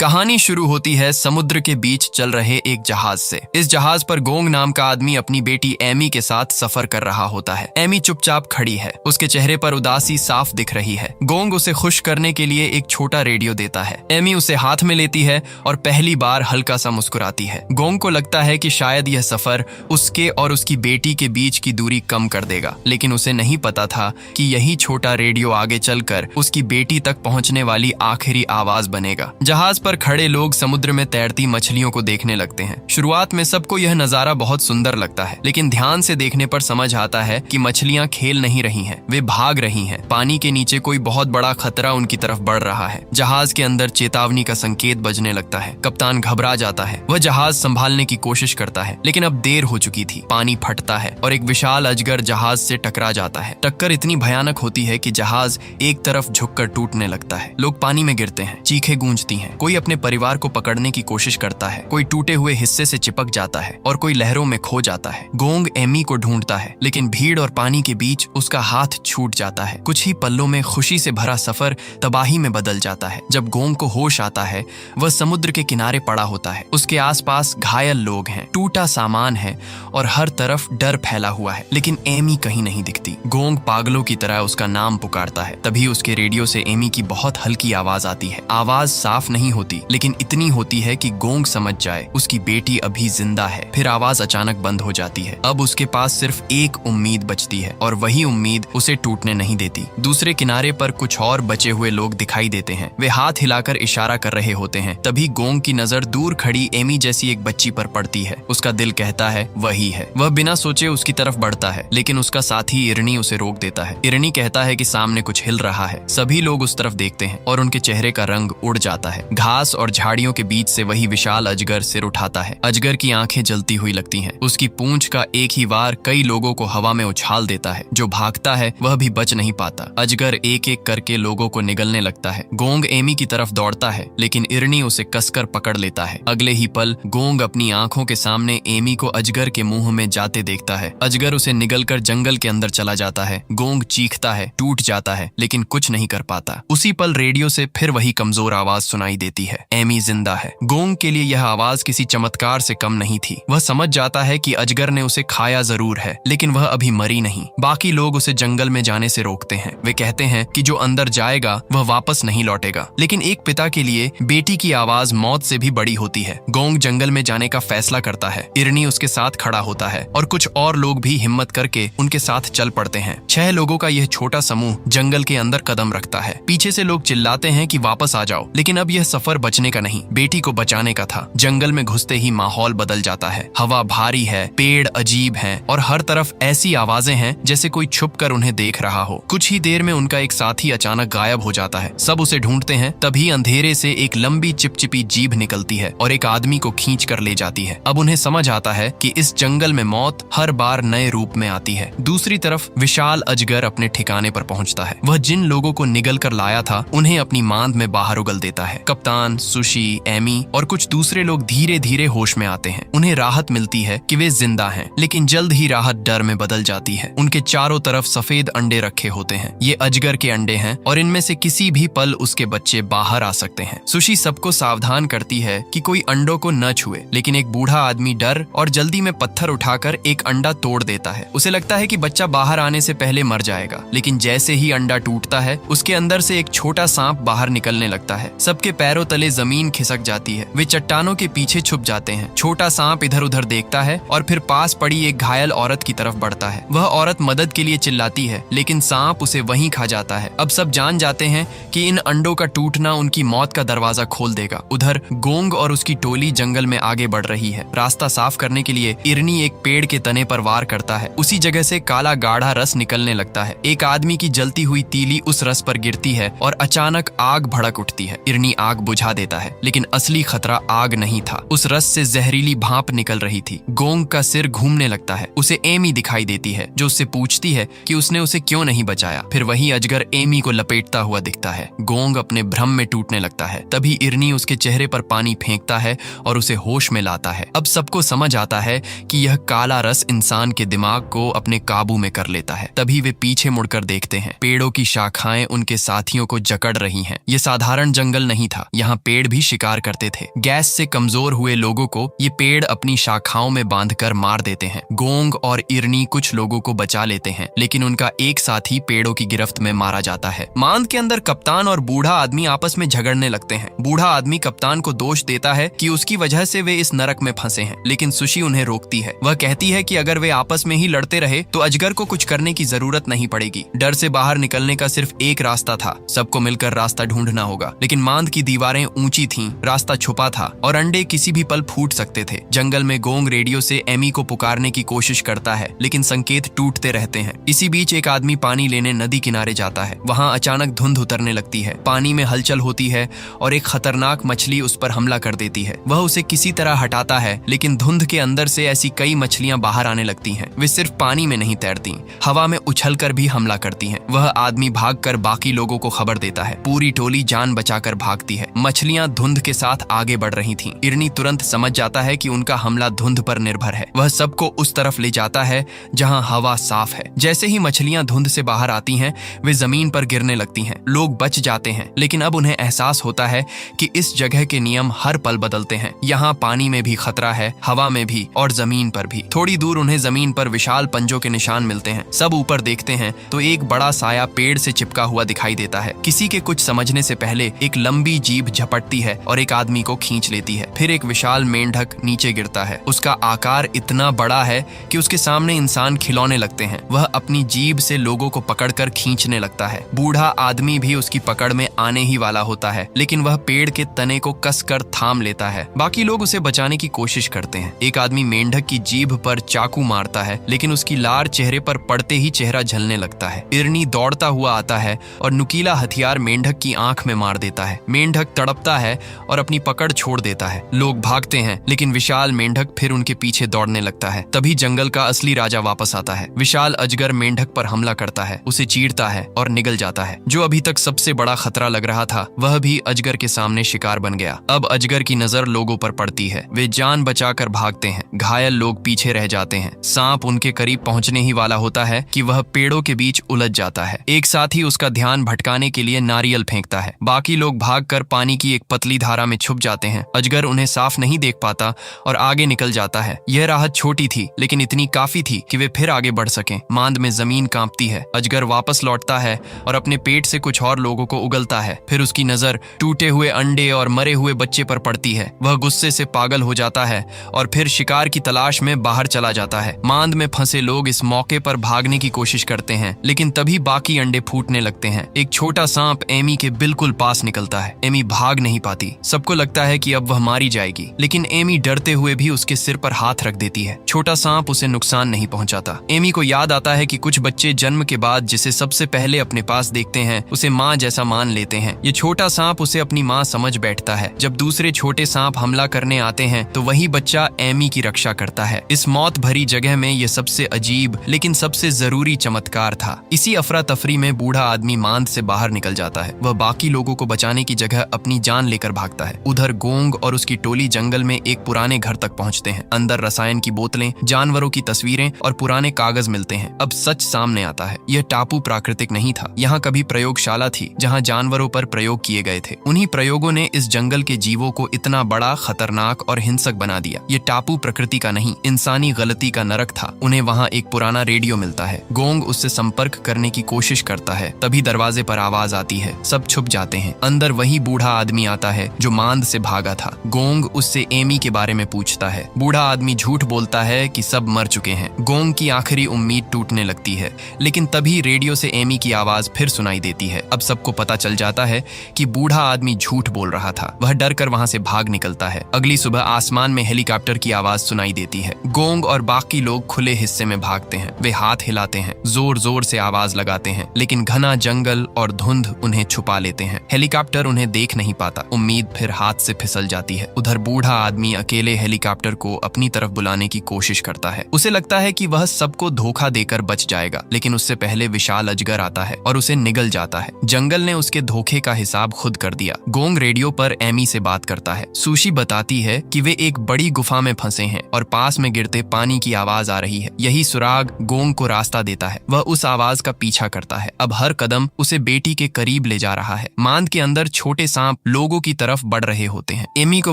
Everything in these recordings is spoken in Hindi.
कहानी शुरू होती है समुद्र के बीच चल रहे एक जहाज से। इस जहाज पर गोंग नाम का आदमी अपनी बेटी एमी के साथ सफर कर रहा होता है। एमी चुपचाप खड़ी है, उसके चेहरे पर उदासी साफ दिख रही है। गोंग उसे खुश करने के लिए एक छोटा रेडियो देता है। एमी उसे हाथ में लेती है और पहली बार हल्का सा मुस्कुराती है। गोंग को लगता है कि शायद यह सफर उसके और उसकी बेटी के बीच की दूरी कम कर देगा, लेकिन उसे नहीं पता था कि यही छोटा रेडियो आगे चलकर उसकी बेटी तक पहुंचने वाली आखिरी आवाज बनेगा। जहाज पर खड़े लोग समुद्र में तैरती मछलियों को देखने लगते हैं। शुरुआत में सबको यह नजारा बहुत सुंदर लगता है, लेकिन ध्यान से देखने पर समझ आता है कि मछलियां खेल नहीं रही हैं, वे भाग रही हैं। पानी के नीचे कोई बहुत बड़ा खतरा उनकी तरफ बढ़ रहा है। जहाज के अंदर चेतावनी का संकेत बजने लगता है। कप्तान घबरा जाता है। वह जहाज संभालने की कोशिश करता है, लेकिन अब देर हो चुकी थी। पानी फटता है और एक विशाल अजगर जहाज से टकरा जाता है। टक्कर इतनी भयानक होती है कि जहाज एक तरफ झुककर टूटने लगता है। लोग पानी में गिरते हैं, चीखें गूंजती हैं। कोई अपने परिवार को पकड़ने की कोशिश करता है, कोई टूटे हुए हिस्से से चिपक जाता है और कोई लहरों में खो जाता है। गोंग एमी को ढूंढता है, लेकिन भीड़ और पानी के बीच उसका हाथ छूट जाता है। कुछ ही पलों में खुशी से भरा सफर तबाही में बदल जाता है। जब गोंग को होश आता है, वह समुद्र के किनारे पड़ा होता है। उसके आसपास घायल लोग हैं, टूटा सामान है और हर तरफ डर फैला हुआ है, लेकिन एमी कहीं नहीं दिखती। गोंग पागलों की तरह उसका नाम पुकारता है। तभी उसके रेडियो से एमी की बहुत हल्की आवाज आती है। आवाज साफ नहीं होती, लेकिन इतनी होती है कि गोंग समझ जाए उसकी बेटी अभी जिंदा है। फिर आवाज अचानक बंद हो जाती है। अब उसके पास सिर्फ एक उम्मीद बचती है और वही उम्मीद उसे टूटने नहीं देती। दूसरे किनारे पर कुछ और बचे हुए लोग दिखाई देते हैं। वे हाथ हिलाकर इशारा कर रहे होते हैं। तभी गोंग की नजर दूर खड़ी एमी जैसी एक बच्ची पर पड़ती है। उसका दिल कहता है वही है। वह बिना सोचे उसकी तरफ बढ़ता है, लेकिन उसका साथी इरनी उसे रोक देता है। इरनी कहता है कि सामने कुछ हिल रहा है। सभी लोग उस तरफ देखते हैं और उनके चेहरे का रंग उड़ जाता है। घास और झाड़ियों के बीच से वही विशाल अजगर सिर उठाता है। अजगर की आंखें जलती हुई लगती हैं। उसकी पूंछ का एक ही वार कई लोगों को हवा में उछाल देता है। जो भागता है वह भी बच नहीं पाता। अजगर एक एक करके लोगों को निगलने लगता है। गोंग एमी की तरफ दौड़ता है, लेकिन इरनी उसे कसकर पकड़ लेता है। अगले ही पल गोंग अपनी आंखों के सामने एमी को अजगर के मुंह में जाते देखता है। अजगर उसे निगलकर जंगल के अंदर चला जाता है। गोंग चीखता है, टूट जाता है, लेकिन कुछ नहीं कर पाता। उसी पल रेडियो से फिर वही कमजोर आवाज सुनाई देती है, एमी जिंदा है। गोंग के लिए यह आवाज किसी चमत्कार से कम नहीं थी। वह समझ जाता है कि अजगर ने उसे खाया जरूर है, लेकिन वह अभी मरी नहीं। बाकी लोग उसे जंगल में जाने से रोकते हैं। वे कहते हैं कि जो अंदर जाएगा वह वापस नहीं लौटेगा। लेकिन एक पिता के लिए बेटी की आवाज मौत से भी बड़ी होती है। गोंग जंगल में जाने का फैसला करता है। इरनी उसके साथ खड़ा होता है और कुछ और लोग भी हिम्मत करके उनके साथ चल पड़ते हैं। 6 लोगों का यह छोटा समूह जंगल के अंदर कदम रखता है। पीछे से लोग चिल्लाते हैं कि वापस आ जाओ, लेकिन अब यह सफर बचने का नहीं, बेटी को बचाने का था। जंगल में घुसते ही माहौल बदल जाता है। हवा भारी है, पेड़ अजीब हैं और हर तरफ ऐसी आवाजें हैं जैसे कोई छुप कर उन्हें देख रहा हो। कुछ ही देर में उनका एक साथी अचानक गायब हो जाता है। सब उसे ढूंढते हैं। तभी अंधेरे से एक लंबी चिपचिपी जीभ निकलती है और एक आदमी को खींच कर ले जाती है। अब उन्हें समझ आता है कि इस जंगल में मौत हर बार नए रूप में आती है। दूसरी तरफ विशाल अजगर अपने ठिकाने पर पहुंचता है। वह जिन लोगों को निगल कर लाया था उन्हें अपनी मांद में बाहर उगल देता है। कप्तान, सुशी, एमी और कुछ दूसरे लोग धीरे धीरे होश में आते हैं। उन्हें राहत मिलती है कि वे जिंदा हैं, लेकिन जल्द ही राहत डर में बदल जाती है। उनके चारों तरफ सफेद अंडे रखे होते हैं। ये अजगर के अंडे हैं और इनमें से किसी भी पल उसके बच्चे बाहर आ सकते हैं। सुशी सबको सावधान करती है कि कोई अंडों को न छुए, लेकिन एक बूढ़ा आदमी डर और जल्दी में पत्थर उठाकर एक अंडा तोड़ देता है। उसे लगता है कि बच्चा बाहर आने से पहले मर जाएगा, लेकिन जैसे ही अंडा टूटता है उसके अंदर से एक छोटा सांप बाहर निकलने लगता है। सबके पैरों तले जमीन खिसक जाती है। वे चट्टानों के पीछे छुप जाते हैं। छोटा सांप इधर उधर देखता है और फिर पास पड़ी एक घायल औरत की तरफ बढ़ता है। वह औरत मदद के लिए चिल्लाती है, लेकिन सांप उसे वहीं खा जाता है। अब सब जान जाते हैं कि इन अंडों का टूटना उनकी मौत का दरवाजा खोल देगा। उधर गोंग और उसकी टोली जंगल में आगे बढ़ रही है। रास्ता साफ करने के लिए इरनी एक पेड़ के तने पर वार करता है। उसी जगह से काला गाढ़ा रस निकलने लगता है। एक आदमी की जलती हुई तीली उस रस पर गिरती है और अचानक आग भड़क उठती है। इरनी आग बुझा देता है, लेकिन असली खतरा आग नहीं था। उस रस से जहरीली भाप निकल रही थी। गोंग का सिर घूमने लगता है। उसे एमी दिखाई देती है, जो उससे पूछती है कि उसने उसे क्यों नहीं बचाया। फिर वही अजगर एमी को लपेटता हुआ दिखता है। गोंग अपने भ्रम में टूटने लगता है। तभी इरनी उसके चेहरे पर पानी फेंकता है और उसे होश में लाता है। अब सबको समझ आता है कि यह काला रस इंसान के दिमाग को अपने काबू में कर लेता है। तभी वे पीछे मुड़कर देखते हैं। पेड़ों की शाखाएं उनके साथियों को जकड़ रही हैं। यह साधारण जंगल नहीं था। यहाँ यहाँ पेड़ भी शिकार करते थे। गैस से कमजोर हुए लोगों को ये पेड़ अपनी शाखाओं में बांधकर मार देते हैं। गोंग और इरनी कुछ लोगों को बचा लेते हैं, लेकिन उनका एक साथी पेड़ों की गिरफ्त में मारा जाता है। मांद के अंदर कप्तान और बूढ़ा आदमी आपस में झगड़ने लगते हैं। बूढ़ा आदमी कप्तान को दोष देता है कि उसकी वजह से वे इस नरक में फंसे हैं, लेकिन सुशी उन्हें रोकती है। वह कहती है कि अगर वे आपस में ही लड़ते रहे तो अजगर को कुछ करने की जरूरत नहीं पड़ेगी। डर से बाहर निकलने का सिर्फ एक रास्ता था, सबको मिलकर रास्ता ढूंढना होगा। लेकिन मांद की दीवारें ऊंची थीं, रास्ता छुपा था और अंडे किसी भी पल फूट सकते थे। जंगल में गोंग रेडियो से एमी को पुकारने की कोशिश करता है, लेकिन संकेत टूटते रहते हैं। इसी बीच एक आदमी पानी लेने नदी किनारे जाता है। वहां अचानक धुंध उतरने लगती है, पानी में हलचल होती है और एक खतरनाक मछली उस पर हमला कर देती है। वह उसे किसी तरह हटाता है, लेकिन धुंध के अंदर से ऐसी कई मछलियां बाहर आने लगती हैं। वे सिर्फ पानी में नहीं तैरती, हवा में उछलकर भी हमला करती हैं। वह आदमी भागकर बाकी लोगों को खबर देता है। पूरी टोली जान बचाकर भागती है। मछलियां धुंध के साथ आगे बढ़ रही थीं। इरनी तुरंत समझ जाता है कि उनका हमला धुंध पर निर्भर है। वह सबको उस तरफ ले जाता है जहां हवा साफ है। जैसे ही मछलियां धुंध से बाहर आती हैं, वे जमीन पर गिरने लगती हैं। लोग बच जाते हैं, लेकिन अब उन्हें एहसास होता है कि इस जगह के नियम हर पल बदलते हैं। यहाँ पानी में भी खतरा है, हवा में भी और जमीन पर भी। थोड़ी दूर उन्हें जमीन पर विशाल पंजों के निशान मिलते हैं। सब ऊपर देखते हैं तो एक बड़ा साया पेड़ से चिपका हुआ दिखाई देता है। किसी के कुछ समझने से पहले एक लंबी जीभ झपटती है और एक आदमी को खींच लेती है। फिर एक विशाल मेंढक नीचे गिरता है। उसका आकार इतना बड़ा है कि उसके सामने इंसान खिलौने लगते हैं। वह अपनी जीभ से लोगों को पकड़कर खींचने लगता है। बूढ़ा आदमी भी उसकी पकड़ में आने ही वाला होता है, लेकिन वह पेड़ के तने को कसकर थाम लेता है। बाकी लोग उसे बचाने की कोशिश करते हैं। एक आदमी मेंढक की जीभ पर चाकू मारता है, लेकिन उसकी लार चेहरे पर पड़ते ही चेहरा जलने लगता है। इरनी दौड़ता हुआ आता है और नुकीला हथियार मेंढक की आंख में मार देता है। मेंढक तड़पता है और अपनी पकड़ छोड़ देता है। लोग भागते हैं, लेकिन विशाल मेंढक फिर उनके पीछे दौड़ने लगता है। तभी जंगल का असली राजा वापस आता है। विशाल अजगर मेंढक पर हमला करता है, उसे चीरता है और निगल जाता है। जो अभी तक सबसे बड़ा खतरा लग रहा था, वह भी अजगर के सामने शिकार बन गया। अब अजगर की नजर लोगों पर पड़ती है। वे जान बचाकर भागते हैं। घायल लोग पीछे रह जाते हैं। सांप उनके करीब पहुंचने ही वाला होता है कि वह पेड़ों के बीच उलझ जाता है। एक साथी उसका ध्यान भटकाने के लिए नारियल फेंकता है। बाकी लोग भागकर पानी की एक पतली धारा में छुप जाते हैं। अजगर उन्हें साफ नहीं देख पाता और आगे निकल जाता है। यह राहत छोटी थी, लेकिन इतनी काफी थी कि वे फिर आगे बढ़ सकें। मांद में जमीन कांपती है। अजगर वापस लौटता है और अपने पेट से कुछ और लोगों को उगलता है। फिर उसकी नजर टूटे हुए अंडे और मरे हुए बच्चे पर पड़ती है। वह गुस्से से पागल हो जाता है और फिर शिकार की तलाश में बाहर चला जाता है। मांद में फंसे लोग इस मौके पर भागने की कोशिश करते हैं, लेकिन तभी बाकी अंडे फूटने लगते हैं। एक छोटा सांप एमी के बिल्कुल पास निकलता है। एमी भाग नहीं पाती। सबको लगता है कि अब वह मारी जाएगी, लेकिन एमी डरते हुए भी उसके सिर पर हाथ रख देती है। छोटा सांप उसे नुकसान नहीं पहुंचाता। एमी को याद आता है कि कुछ बच्चे जन्म के बाद जिसे सबसे पहले अपने पास देखते हैं, उसे माँ जैसा मान लेते हैं। ये छोटा सांप उसे अपनी माँ समझ बैठता है। जब दूसरे छोटे सांप हमला करने आते हैं, तो वही बच्चा एमी की रक्षा करता है। इस मौत भरी जगह में यह सबसे अजीब लेकिन सबसे जरूरी चमत्कार था। इसी अफरा तफरी में बूढ़ा आदमी मांद से बाहर निकल जाता है। वह बाकी लोगों को बचाने की जगह अपनी जान लेकर भागता है। उधर गोंग और उसकी टोली जंगल में एक पुराने घर तक पहुंचते हैं। अंदर रसायन की बोतलें, जानवरों की तस्वीरें और पुराने कागज मिलते हैं। अब सच सामने आता है। यह टापू प्राकृतिक नहीं था। यहाँ कभी प्रयोगशाला थी जहाँ जानवरों पर प्रयोग किए गए थे। उन्हीं प्रयोगों ने इस जंगल के जीवों को इतना बड़ा, खतरनाक और हिंसक बना दिया। ये टापू प्रकृति का नहीं, इंसानी गलती का नरक था। उन्हें वहाँ एक पुराना रेडियो मिलता है। गोंग उससे संपर्क करने की कोशिश करता है। तभी दरवाजे पर आवाज आती है। सब छुप जाते हैं। अंदर वही बूढ़ा आदमी आता है जो मांद से भागा था। गोंग उससे एमी के बारे में पूछता है। बूढ़ा आदमी झूठ बोलता है कि सब मर चुके हैं। गोंग की आखिरी उम्मीद टूटने लगती है, लेकिन तभी रेडियो से एमी की आवाज फिर सुनाई देती है। अब सबको पता चल जाता है कि बूढ़ा आदमी झूठ बोल रहा था। वह डर कर वहां से भाग निकलता है। अगली सुबह आसमान में हेलीकॉप्टर की आवाज सुनाई देती है। गोंग और बाकी लोग खुले हिस्से में भागते हैं। वे हाथ हिलाते हैं, जोर जोर से आवाज लगाते हैं, लेकिन घना जंगल और धुंध उन्हें छुपा लेते हैं। हेलीकॉप्टर उन्हें देख नहीं पाता। उम्मीद फिर हाथ से फिसल जाती है। उधर बूढ़ा आदमी अकेले हेलीकॉप्टर को अपनी तरफ बुलाने की कोशिश करता है। उसे लगता है कि वह सबको धोखा देकर बच जाएगा, लेकिन उससे पहले विशाल अजगर आता है और उसे निगल जाता है। जंगल ने उसके धोखे का हिसाब खुद कर दिया। गोंग रेडियो पर एमी से बात करता है। सुशी बताती है कि वे एक बड़ी गुफा में फंसे हैं और पास में गिरते पानी की आवाज आ रही है। यही सुराग गोंग को रास्ता देता है। वह उस आवाज का पीछा करता है। अब हर कदम उसे बेटी के करीब ले जा रहा है। मांद के अंदर छोटे सांप सांप लोगों की तरफ बढ़ रहे होते हैं। एमी को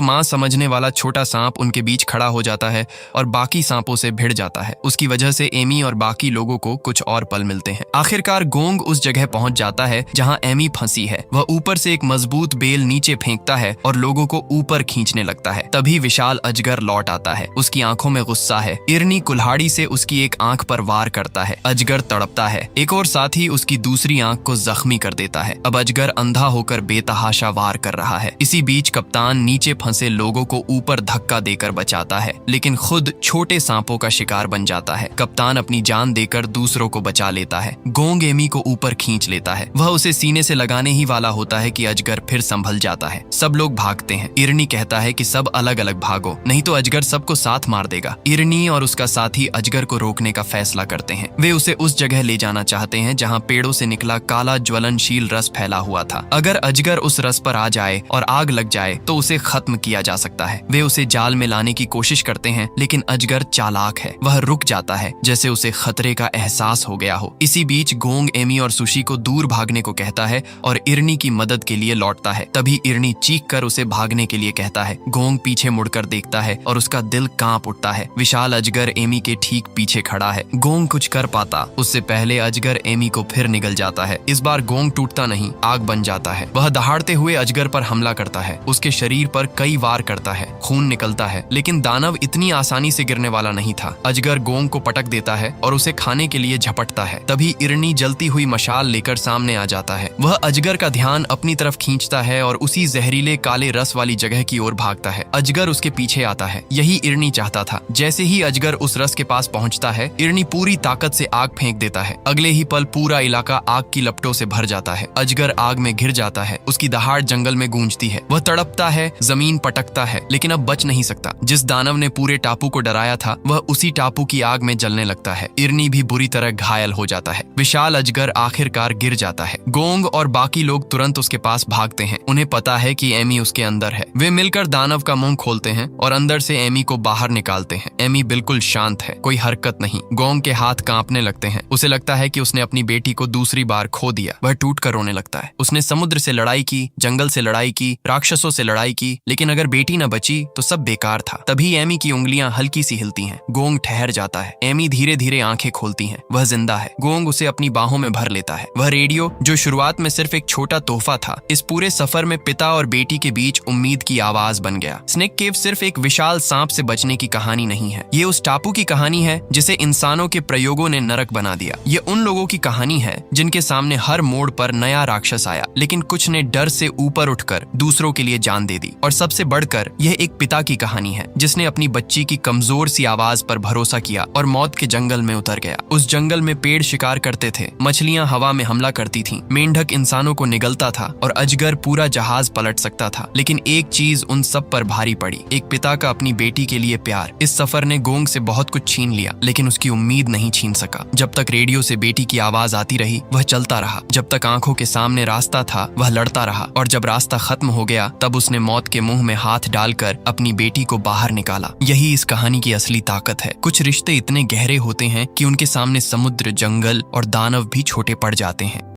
मां समझने वाला छोटा सांप उनके बीच खड़ा हो जाता है और बाकी सांपों से भिड़ जाता है। उसकी वजह से एमी और बाकी लोगों को कुछ और पल मिलते हैं। आखिरकार गोंग उस जगह पहुंच जाता है जहां एमी फंसी है। वह ऊपर से एक मजबूत बेल नीचे फेंकता है और लोगों को ऊपर खींचने लगता है। तभी विशाल अजगर लौट आता है। उसकी आंखों में गुस्सा है। इरनी कुल्हाड़ी से उसकी एक आंख पर वार करता है। अजगर तड़पता है। एक और साथी उसकी दूसरी आंख को जख्मी कर देता है। अब अजगर अंधा होकर बेतहाशा वार कर रहा है। इसी बीच कप्तान नीचे फंसे लोगों को ऊपर धक्का देकर बचाता है, लेकिन खुद छोटे सांपों का शिकार बन जाता है। कप्तान अपनी जान देकर दूसरों को बचा लेता है। गोंग एमी को ऊपर खींच लेता है। वह उसे सीने से लगाने ही वाला होता है कि अजगर फिर संभल जाता है। सब लोग भागते हैं। इरनी कहता है कि सब अलग अलग भागो, नहीं तो अजगर सबको साथ मार देगा। इरनी और उसका साथी अजगर को रोकने का फैसला करते हैं। वे उसे उस जगह ले जाना चाहते हैं जहां पेड़ों से निकला काला ज्वलनशील रस फैला हुआ था। अगर अजगर उस रस पर आ जाए और आग लग जाए तो उसे खत्म किया जा सकता है। वे उसे जाल में लाने की कोशिश करते हैं, लेकिन अजगर चालाक है। वह रुक जाता है जैसे उसे खतरे का एहसास हो गया हो। इसी बीच गोंग एमी और सुशी को दूर भागने को कहता है और इरनी की मदद के लिए लौटता है। तभी इरनी चीख कर उसे भागने के लिए कहता है। गोंग पीछे मुड़कर देखता है और उसका दिल कांप उठता है। विशाल अजगर एमी के ठीक पीछे खड़ा है। गोंग कुछ कर पाता उससे पहले अजगर एमी को फिर निगल जाता है। इस बार गोंग टूटता नहीं, आग बन जाता है। वह दहाड़ते हुए अजगर पर हमला करता है। उसके शरीर पर कई वार करता है। खून निकलता है, लेकिन दानव इतनी आसानी से गिरने वाला नहीं था। अजगर गोंग को पटक देता है और उसे खाने के लिए झपटता है। तभी इरनी जलती हुई मशाल लेकर सामने आ जाता है। वह अजगर का ध्यान अपनी तरफ खींचता है और उसी जहरीले काले रस वाली जगह की ओर भागता है। अजगर उसके पीछे आता है। यही इरनी चाहता था। जैसे ही अजगर उस रस के पास पहुंचता है, इरनी पूरी ताकत से आग फेंक देता है। अगले ही पल पूरा इलाका आग की लपटों से भर जाता है। अजगर आग में घिर जाता है। उसकी दहाड़ जंगल में गूंजती है। वह तड़पता है, जमीन पटकता है, लेकिन अब बच नहीं सकता। जिस दानव ने पूरे टापू को डराया था, वह उसी टापू की आग में जलने लगता है। इरनी भी बुरी तरह घायल हो जाता है। विशाल अजगर आखिरकार गिर जाता है। गोंग और बाकी लोग तुरंत उसके पास भागते हैं। उन्हें पता है कि एमी उसके अंदर है। वे मिलकर दानव का मुंह खोलते हैं और अंदर से एमी को बाहर निकालते हैं। एमी बिल्कुल शांत है, कोई हरकत नहीं। गोंग के हाथ कांपने लगते हैं। उसे लगता है कि उसने अपनी बेटी को दूसरी बार खो दिया। वह टूट कर रोने लगता है। उसने समुद्र से लड़ाई की, जंगल से लड़ाई की, राक्षसों से लड़ाई की, लेकिन अगर बेटी न बची तो सब बेकार था। तभी एमी की उंगलियां हल्की सी हिलती हैं। गोंग ठहर जाता है। एमी धीरे धीरे आंखें खोलती हैं। वह जिंदा है। गोंग उसे अपनी बाहों में भर लेता है। वह रेडियो, जो शुरुआत में सिर्फ एक छोटा तोहफा था, इस पूरे सफर में पिता और बेटी के बीच उम्मीद की आवाज बन गया। स्नेक केव सिर्फ एक विशाल सांप से बचने की कहानी नहीं है। ये उस टापू की कहानी है जिसे इंसानों के प्रयोगों ने नरक बना दिया। ये उन लोगों की कहानी है जिनके सामने हर मोड़ पर नया राक्षस आया, लेकिन कुछ ने डर से ऊपर उठकर दूसरों के लिए जान दे दी। और सबसे बढ़कर यह एक पिता की कहानी है जिसने अपनी बच्ची की कमजोर सी आवाज पर भरोसा किया और मौत के जंगल में उतर गया। उस जंगल में पेड़ शिकार करते थे, मछलियां हवा में हमला करती थीं, मेंढक इंसानों को निगलता था और अजगर पूरा जहाज पलट सकता था। लेकिन एक चीज उन सब पर भारी पड़ी, एक पिता का अपनी बेटी के लिए प्यार। इस सफर ने गोंग से बहुत कुछ छीन लिया, लेकिन उसकी उम्मीद नहीं छीन सका। जब तक रेडियो से बेटी की आवाज आती रही, वह चलता रहा। जब तक आंखों के सामने रास्ता था, वह लड़ता रहा। और जब रास्ता खत्म हो गया, तब उसने मौत के मुंह में हाथ डालकर अपनी बेटी को बाहर निकाला। यही इस कहानी की असली ताकत है। कुछ रिश्ते इतने गहरे होते हैं कि उनके सामने समुद्र, जंगल और दानव भी छोटे पड़ जाते हैं।